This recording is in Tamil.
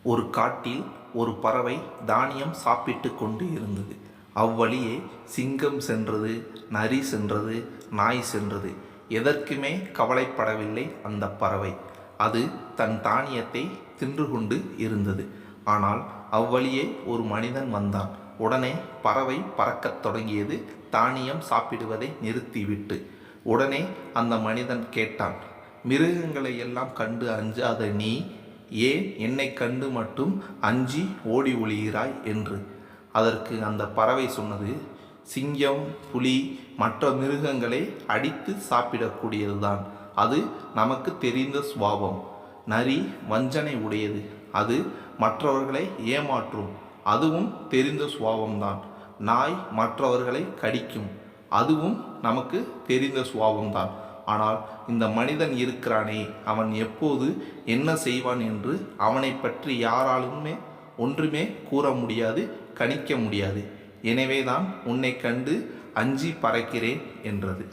ஒரு காட்டில் ஒரு பறவை தானியம் சாப்பிட்டு கொண்டு இருந்தது. அவ்வழியே சிங்கம் சென்றது, நரி சென்றது, நாய் சென்றது. எதற்குமே கவலைப்படவில்லை அந்த பறவை. அது தன் தானியத்தை தின்று கொண்டு இருந்தது. ஆனால் அவ்வழியே ஒரு மனிதன் வந்தான். உடனே பறவை பறக்கத் தொடங்கியது, தானியம் சாப்பிடுவதை நிறுத்திவிட்டு. உடனே அந்த மனிதன் கேட்டான், மிருகங்களை எல்லாம் கண்டு அஞ்சாத நீ ஏன் என்னை கண்டு மட்டும் அஞ்சி ஓடி ஒளிகிறாய் என்று. அதற்கு அந்த பறவை சொன்னது, சிங்கம், புலி மற்ற மிருகங்களை அடித்து சாப்பிடக்கூடியதுதான். அது நமக்கு தெரிந்த சுபாவம். நரி வஞ்சனை உடையது. அது மற்றவர்களை ஏமாற்றும். அதுவும் தெரிந்த சுபாவம்தான். நாய் மற்றவர்களை கடிக்கும். அதுவும் நமக்கு தெரிந்த சுபாவம்தான். ஆனால் இந்த மனிதன் இருக்கிறானே, அவன் எப்போது என்ன செய்வான் என்று அவனை பற்றி யாராலுமே ஒன்றுமே கூற முடியாது, கணிக்க முடியாது. எனவேதான் உன்னை கண்டு அஞ்சி பறக்கிறேன் என்றது.